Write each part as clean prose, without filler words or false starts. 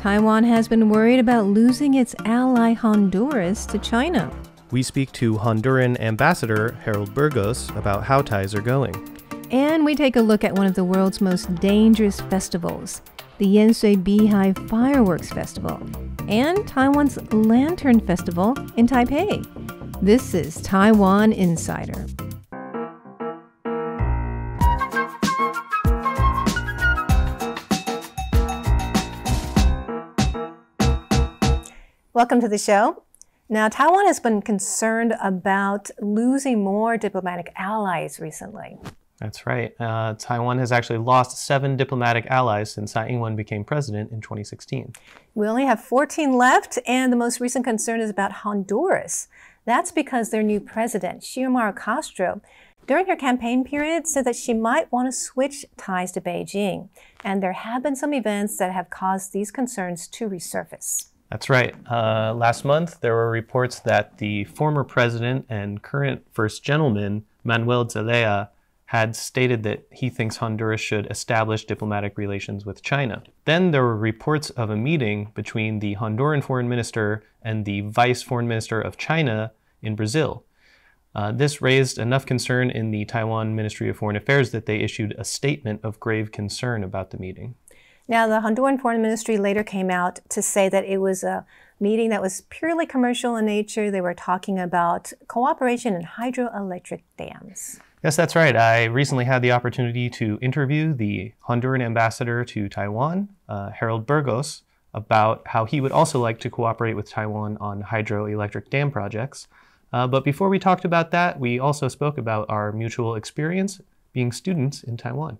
Taiwan has been worried about losing its ally Honduras to China. We speak to Honduran Ambassador Harold Burgos about how ties are going. And we take a look at one of the world's most dangerous festivals, the Yanshui Beehive Fireworks Festival, and Taiwan's Lantern Festival in Taipei. This is Taiwan Insider. Welcome to the show. Now, Taiwan has been concerned about losing more diplomatic allies recently. That's right. Taiwan has actually lost 7 diplomatic allies since Tsai Ing-wen became president in 2016. We only have 14 left, and the most recent concern is about Honduras. That's because their new president, Xiomara Castro, during her campaign period, said that she might want to switch ties to Beijing. And there have been some events that have caused these concerns to resurface. That's right. Last month, there were reports that the former president and current first gentleman, Manuel Zelaya, had stated that he thinks Honduras should establish diplomatic relations with China. Then there were reports of a meeting between the Honduran foreign minister and the vice foreign minister of China in Brazil. This raised enough concern in the Taiwan Ministry of Foreign Affairs that they issued a statement of grave concern about the meeting. Now, the Honduran Foreign Ministry later came out to say that it was a meeting that was purely commercial in nature. They were talking about cooperation in hydroelectric dams. Yes, that's right. I recently had the opportunity to interview the Honduran ambassador to Taiwan, Harold Burgos, about how he would also like to cooperate with Taiwan on hydroelectric dam projects. But before we talked about that, we also spoke about our mutual experience being students in Taiwan.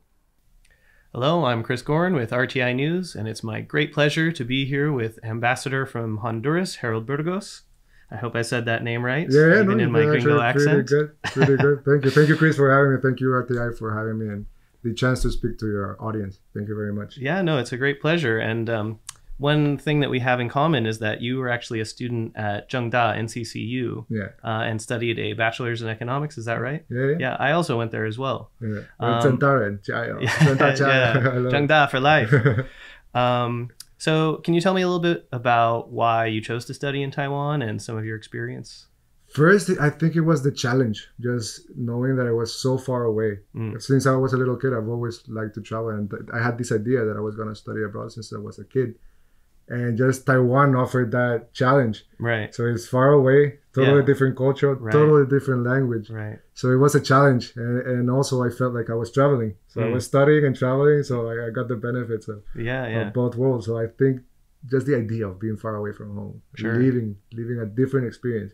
Hello, I'm Chris Gorin with RTI News, and it's my great pleasure to be here with Ambassador from Honduras, Harold Burgos. I hope I said that name right, even in my gringo accent. Pretty good. Thank you, Chris, for having me. Thank you, RTI, for having me and the chance to speak to your audience. Thank you very much. Yeah, no, it's a great pleasure. And one thing that we have in common is that you were actually a student at Zhengda, NCCU, and studied a bachelor's in economics. Is that right? Yeah, I also went there as well. Zhengda for life. So can you tell me a little bit about why you chose to study in Taiwan and some of your experience? First, I think it was the challenge, just knowing that I was so far away. Since I was a little kid, I've always liked to travel, and I had this idea that I was going to study abroad since I was a kid. And just Taiwan offered that challenge. Right. So it's far away, totally different culture, totally different language. Right. So it was a challenge. And also I felt like I was traveling. So I was studying and traveling. So I got the benefits of both worlds. So I think just the idea of being far away from home, living a different experience,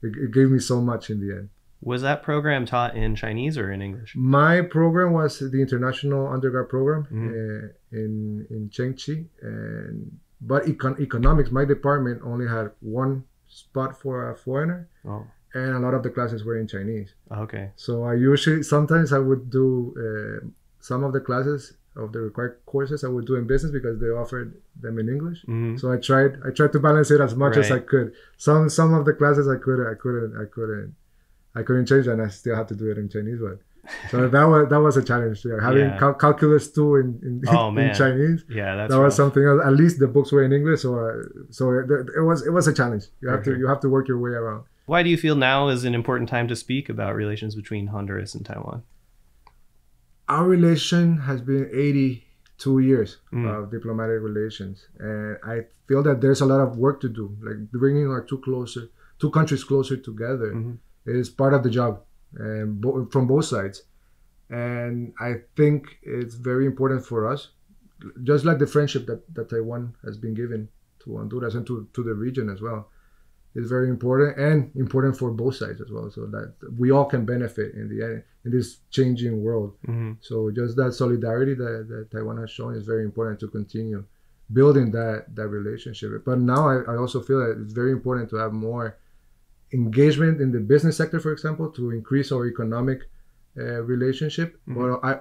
it gave me so much in the end. Was that program taught in Chinese or in English? My program was the international undergrad program in Chengchi. But economics, my department only had one spot for a foreigner, and a lot of the classes were in Chinese. Okay. So sometimes I would do some of the classes of the required courses I would do in business because they offered them in English. So I tried to balance it as much as I could. Some of the classes I couldn't change, and I still had to do it in Chinese. But so that was a challenge. Having calculus 2 in Chinese. Yeah, that was something else. At least the books were in English, so it was a challenge. You have to work your way around. Why do you feel now is an important time to speak about relations between Honduras and Taiwan? Our relation has been 82 years of diplomatic relations, and I feel that there's a lot of work to do. Like bringing our two countries closer together is part of the job. And from both sides, and I think it's very important for us, just like the friendship that Taiwan has been given to Honduras and to the region as well. It's very important, and important for both sides as well, so that we all can benefit in the end in this changing world. So just that solidarity that Taiwan has shown is very important to continue building that relationship. But now I also feel that it's very important to have more engagement in the business sector, for example, to increase our economic relationship. But I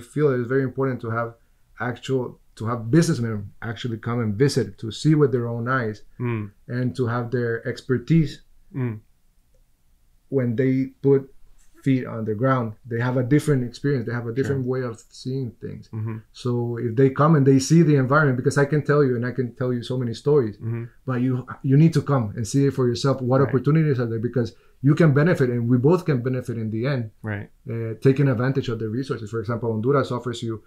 feel it's very important to have businessmen actually come and visit to see with their own eyes and to have their expertise when they put feet on the ground, they have a different experience. They have a different way of seeing things. So if they come and they see the environment, because I can tell you, and I can tell you so many stories, but you need to come and see it for yourself. What opportunities are there? Because you can benefit, and we both can benefit in the end. Right. Taking advantage of the resources. For example, Honduras offers you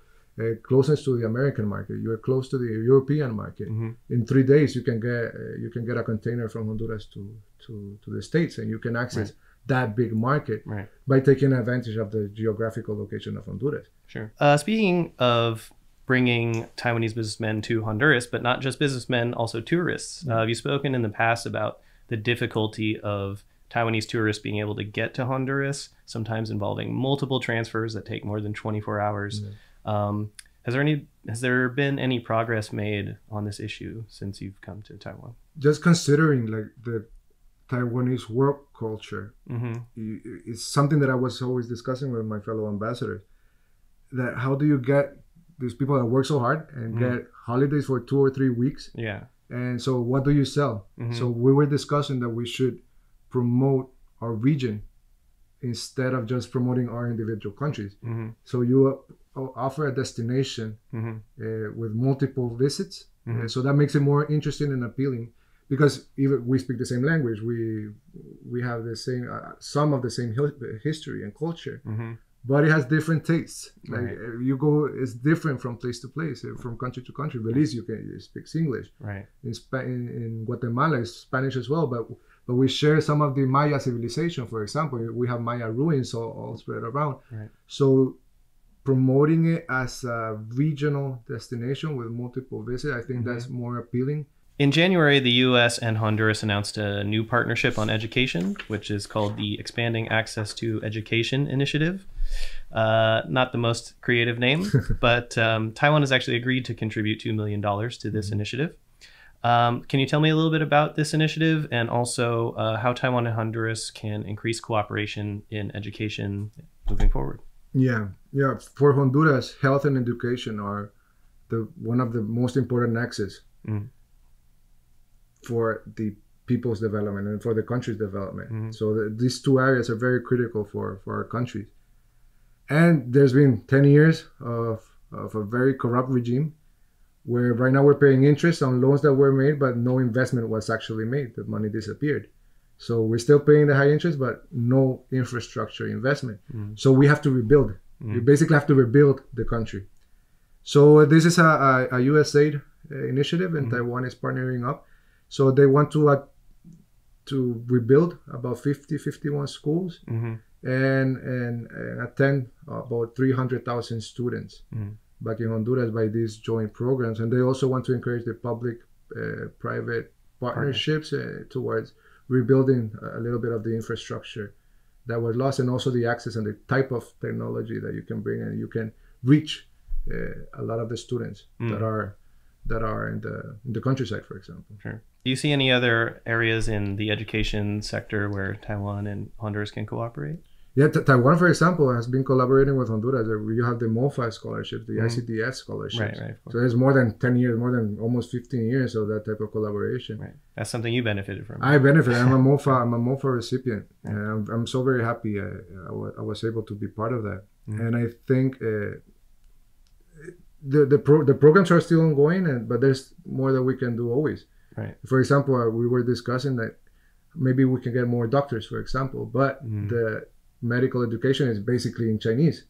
closeness to the American market. You are close to the European market. In 3 days, you can get a container from Honduras to the States, and you can access that big market by taking advantage of the geographical location of Honduras. Sure. Speaking of bringing Taiwanese businessmen to Honduras, but not just businessmen, also tourists. Have you spoken in the past about the difficulty of Taiwanese tourists being able to get to Honduras, sometimes involving multiple transfers that take more than 24 hours? Has there been any progress made on this issue since you've come to Taiwan? Just considering like the Taiwanese work culture is something that I was always discussing with my fellow ambassadors. That how do you get these people that work so hard and get holidays for 2 or 3 weeks? Yeah. And so what do you sell? So we were discussing that we should promote our region instead of just promoting our individual countries. So you offer a destination with multiple visits. So that makes it more interesting and appealing. Because even we speak the same language, we have the same some of the same history and culture, but it has different tastes. Like you go, it's different from place to place, from country to country. Belize, you speak English. Right. In Guatemala, it's Spanish as well, but we share some of the Maya civilization. For example, we have Maya ruins all spread around. Right. So promoting it as a regional destination with multiple visits, I think that's more appealing. In January, the U.S. and Honduras announced a new partnership on education, which is called the Expanding Access to Education Initiative. Not the most creative name, but Taiwan has actually agreed to contribute $2 million to this initiative. Can you tell me a little bit about this initiative and also how Taiwan and Honduras can increase cooperation in education moving forward? Yeah. For Honduras, health and education are one of the most important axes for the people's development and for the country's development. So these two areas are very critical for our countries. And there's been 10 years of a very corrupt regime where right now we're paying interest on loans that were made, but no investment was actually made. The money disappeared. So we're still paying the high interest, but no infrastructure investment. So we have to rebuild. You basically have to rebuild the country. So this is a USAID initiative, and Taiwan is partnering up. So they want to rebuild about 51 schools and attend about 300,000 students back in Honduras by these joint programs. And they also want to encourage the public-private partnerships towards rebuilding a little bit of the infrastructure that was lost, and also the access and the type of technology that you can bring, and you can reach a lot of the students that are in the countryside, for example. Sure. Do you see any other areas in the education sector where Taiwan and Honduras can cooperate? Yeah, Taiwan, for example, has been collaborating with Honduras. You have the MOFA scholarships, the ICDS scholarships. Right, so there's more than 10 years, more than almost 15 years of that type of collaboration. Right. That's something you benefited from. I benefited. I'm a MOFA recipient. And I'm so very happy I was able to be part of that. And I think the programs are still ongoing, but there's more that we can do always. Right. For example, we were discussing that maybe we can get more doctors, for example, but the medical education is basically in Chinese.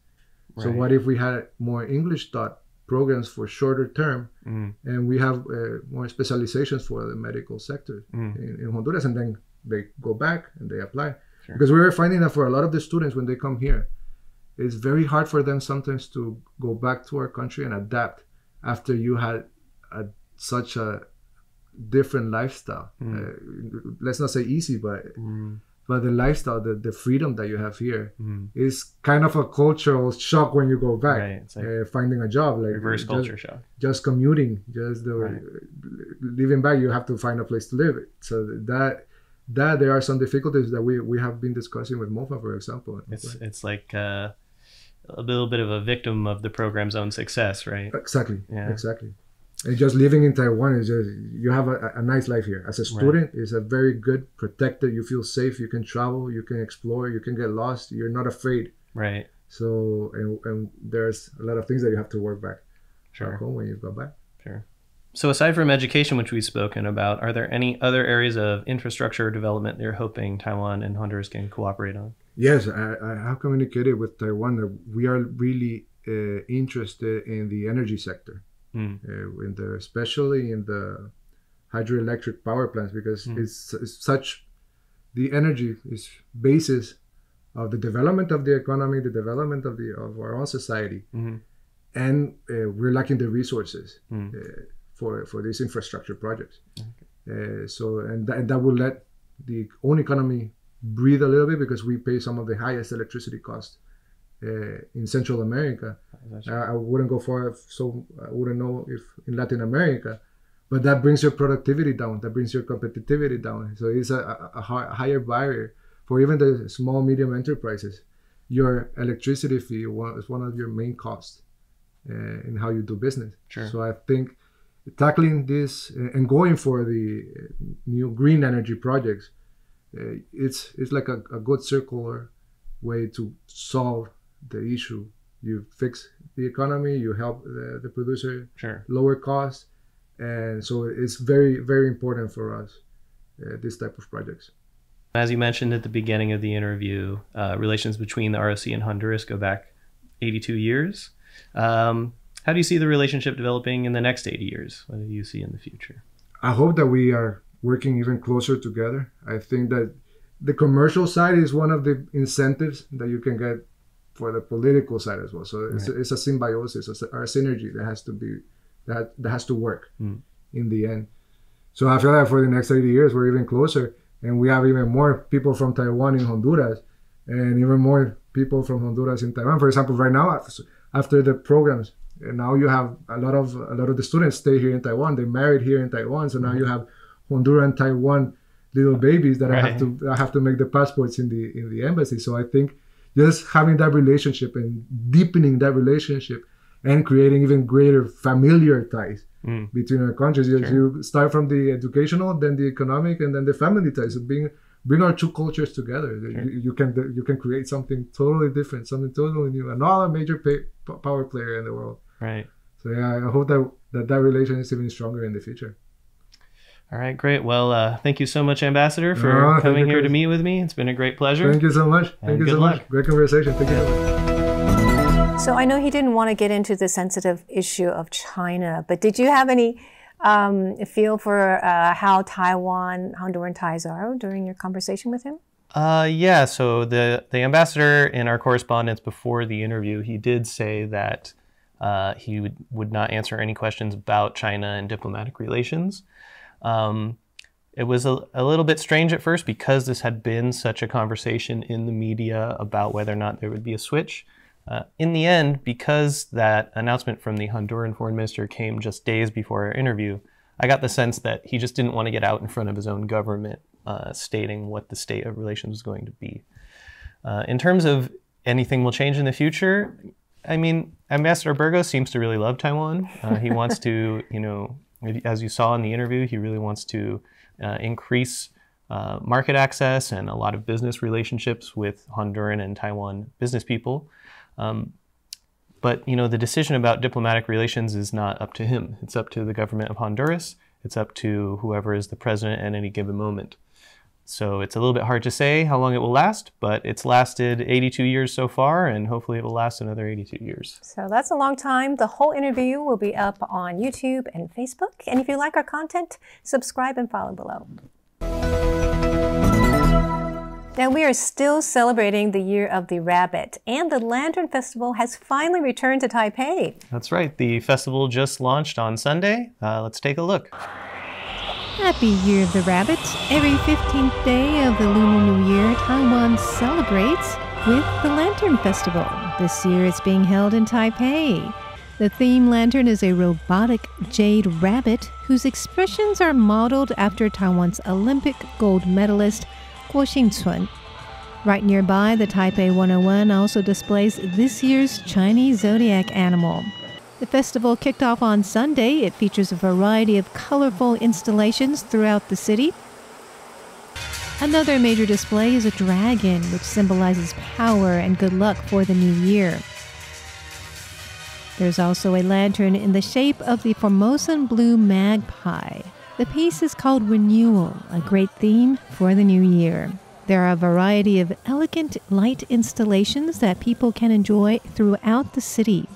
Right. So what if we had more English taught programs for shorter term, and we have more specializations for the medical sector in Honduras, and then they go back and they apply. Sure. Because we were finding that for a lot of the students when they come here, it's very hard for them sometimes to go back to our country and adapt after you had such a different lifestyle. Let's not say easy, but the lifestyle, the freedom that you have here is kind of a cultural shock when you go back. Right. It's like finding a job, like reverse culture shock. Just commuting, living back, you have to find a place to live. So that there are some difficulties that we have been discussing with MOFA, for example. It's like a little bit of a victim of the program's own success, right? Exactly. Yeah. Exactly. And just living in Taiwan is just, you have a nice life here. As a student, it's a very good, protected, you feel safe, you can travel, you can explore, you can get lost, you're not afraid. Right. So, and there's a lot of things that you have to work back home when you go back. Sure. So aside from education, which we've spoken about, are there any other areas of infrastructure development that you're hoping Taiwan and Honduras can cooperate on? Yes, I have communicated with Taiwan that we are really interested in the energy sector, especially in the hydroelectric power plants, because it's such, the energy is basis of the development of the economy, the development of our own society, and we're lacking the resources for these infrastructure projects. And that will let the own economy breathe a little bit, because we pay some of the highest electricity costs in Central America. I wouldn't go far, so I wouldn't know if in Latin America, but that brings your productivity down, that brings your competitivity down. So it's a higher barrier for even the small, medium enterprises. Your electricity fee is one of your main costs in how you do business. Sure. So I think tackling this and going for the new green energy projects, it's like a good circular way to solve the issue. You fix the economy, you help the producer lower costs, and so it's very, very important for us, this type of projects. As you mentioned at the beginning of the interview, relations between the ROC and Honduras go back 82 years. How do you see the relationship developing in the next 80 years? What do you see in the future? I hope that we are working even closer together. I think that the commercial side is one of the incentives that you can get for the political side as well. So it's a symbiosis, or a synergy that has to be, that has to work in the end. So I feel like for the next 80 years, we're even closer, and we have even more people from Taiwan in Honduras, and even more people from Honduras in Taiwan. For example, right now, after the programs, and now you have a lot of the students stay here in Taiwan. They married here in Taiwan, so now you have Honduran Taiwan little babies that I have to make the passports in the embassy. So I think just having that relationship and deepening that relationship and creating even greater familiar ties between our countries. You start from the educational, then the economic, and then the family ties. So bring our two cultures together. You can create something totally different, something totally new. Another major power player in the world. Right. So yeah, I hope that relation is even stronger in the future. All right, great. Well, thank you so much, Ambassador, for coming here to meet with me. It's been a great pleasure. Thank you so much. Thank you so much. Great conversation. Thank you so much. So I know he didn't want to get into the sensitive issue of China, but did you have any feel for how Taiwan-Honduran ties are during your conversation with him? Yeah, so the ambassador in our correspondence before the interview, he did say that he would not answer any questions about China and diplomatic relations. It was a little bit strange at first because this had been such a conversation in the media about whether or not there would be a switch. In the end, because that announcement from the Honduran foreign minister came just days before our interview, I got the sense that he just didn't want to get out in front of his own government stating what the state of relations was going to be. In terms of anything will change in the future, I mean, Ambassador Burgos seems to really love Taiwan. He wants to, as you saw in the interview, he really wants to increase market access and a lot of business relationships with Honduran and Taiwan business people. But the decision about diplomatic relations is not up to him. It's up to the government of Honduras. It's up to whoever is the president at any given moment. So it's a little bit hard to say how long it will last, but it's lasted 82 years so far, and hopefully it will last another 82 years. So that's a long time. The whole interview will be up on YouTube and Facebook. And if you like our content, subscribe and follow below. Now, we are still celebrating the Year of the Rabbit, and the Lantern Festival has finally returned to Taipei. That's right. The festival just launched on Sunday. Let's take a look. Happy Year of the Rabbit. Every 15th day of the Lunar New Year, Taiwan celebrates with the Lantern Festival. This year it's being held in Taipei. The theme lantern is a robotic jade rabbit whose expressions are modeled after Taiwan's Olympic gold medalist Guo Xingcun. Right nearby, the Taipei 101 also displays this year's Chinese zodiac animal. The festival kicked off on Sunday. It features a variety of colorful installations throughout the city. Another major display is a dragon, which symbolizes power and good luck for the new year. There's also a lantern in the shape of the Formosan blue magpie. The piece is called Renewal, a great theme for the new year. There are a variety of elegant light installations that people can enjoy throughout the city.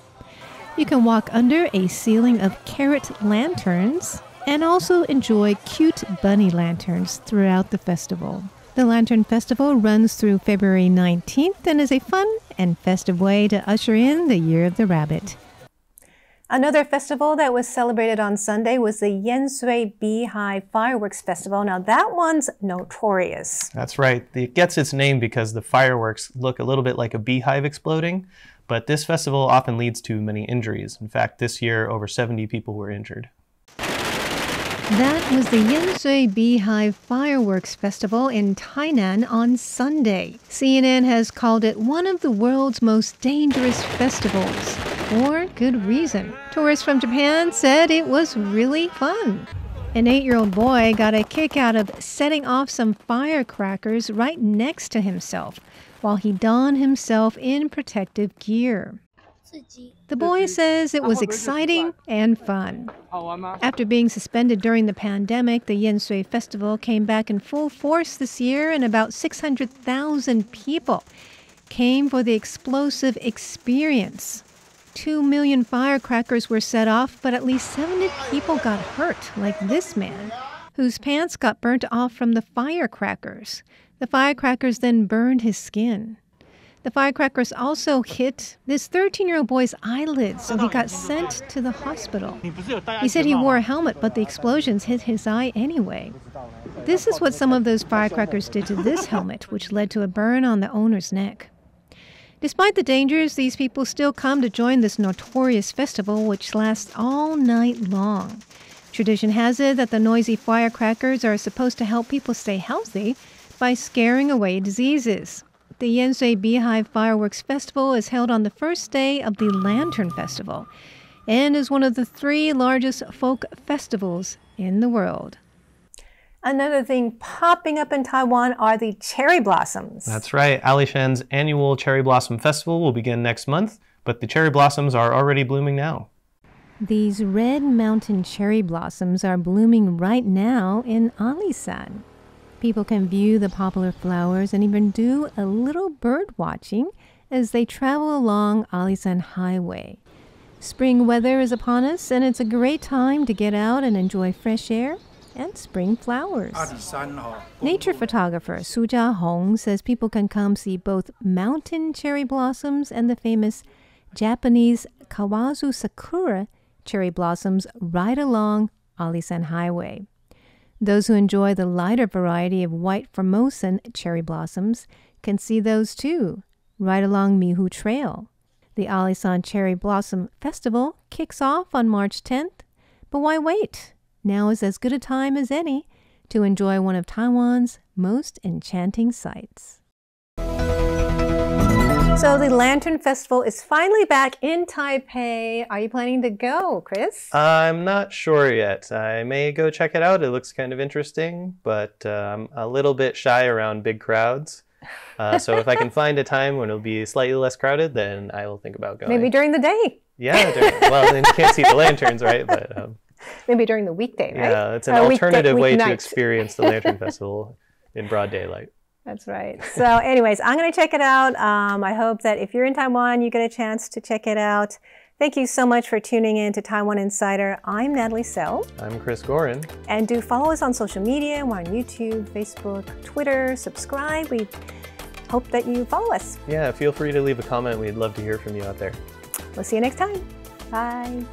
You can walk under a ceiling of carrot lanterns and also enjoy cute bunny lanterns throughout the festival. The Lantern Festival runs through February 19th and is a fun and festive way to usher in the Year of the Rabbit. Another festival that was celebrated on Sunday was the Yanshui Beehive Fireworks Festival. Now that one's notorious. That's right. It gets its name because the fireworks look a little bit like a beehive exploding, but this festival often leads to many injuries. In fact, this year, over 70 people were injured. That was the Yanshui Beehive Fireworks Festival in Tainan on Sunday. CNN has called it one of the world's most dangerous festivals. For good reason. Tourists from Japan said it was really fun. An 8-year-old boy got a kick out of setting off some firecrackers right next to himself while he donned himself in protective gear. The boy says it was exciting and fun. After being suspended during the pandemic, the Yanshui Festival came back in full force this year, and about 600,000 people came for the explosive experience. 2 million firecrackers were set off, but at least 70 people got hurt, like this man, whose pants got burnt off from the firecrackers. The firecrackers then burned his skin. The firecrackers also hit this 13-year-old boy's eyelids, so he got sent to the hospital. He said he wore a helmet, but the explosions hit his eye anyway. This is what some of those firecrackers did to this helmet, which led to a burn on the owner's neck. Despite the dangers, these people still come to join this notorious festival, which lasts all night long. Tradition has it that the noisy firecrackers are supposed to help people stay healthy by scaring away diseases. The Yanshui Beehive Fireworks Festival is held on the first day of the Lantern Festival and is one of the 3 largest folk festivals in the world. Another thing popping up in Taiwan are the cherry blossoms. That's right. Alishan's annual Cherry Blossom Festival will begin next month, but the cherry blossoms are already blooming now. These red mountain cherry blossoms are blooming right now in Alishan. People can view the popular flowers and even do a little bird watching as they travel along Alishan Highway. Spring weather is upon us, and it's a great time to get out and enjoy fresh air and spring flowers. Nature photographer Su Jia-hong says people can come see both mountain cherry blossoms and the famous Japanese Kawazu Sakura cherry blossoms right along Alishan Highway. Those who enjoy the lighter variety of white Formosan cherry blossoms can see those too, right along Mihu Trail. The Alishan Cherry Blossom Festival kicks off on March 10th, but why wait? Now is as good a time as any to enjoy one of Taiwan's most enchanting sights. So the Lantern Festival is finally back in Taipei. Are you planning to go, Chris? I'm not sure yet. I may go check it out. It looks kind of interesting, but I'm a little bit shy around big crowds. So if I can find a time when it'll be slightly less crowded, then I will think about going. Maybe during the day. Yeah, well, then you can't see the lanterns, right? But maybe during the weekday, right? Yeah, it's an alternative way to experience the Lantern Festival in broad daylight. That's right. So anyways, I'm going to check it out. I hope that if you're in Taiwan, you get a chance to check it out. Thank you so much for tuning in to Taiwan Insider. I'm Natalie Tso. I'm Chris Gorin. And do follow us on social media. We're on YouTube, Facebook, Twitter. Subscribe. We hope that you follow us. Yeah, feel free to leave a comment. We'd love to hear from you out there. We'll see you next time. Bye.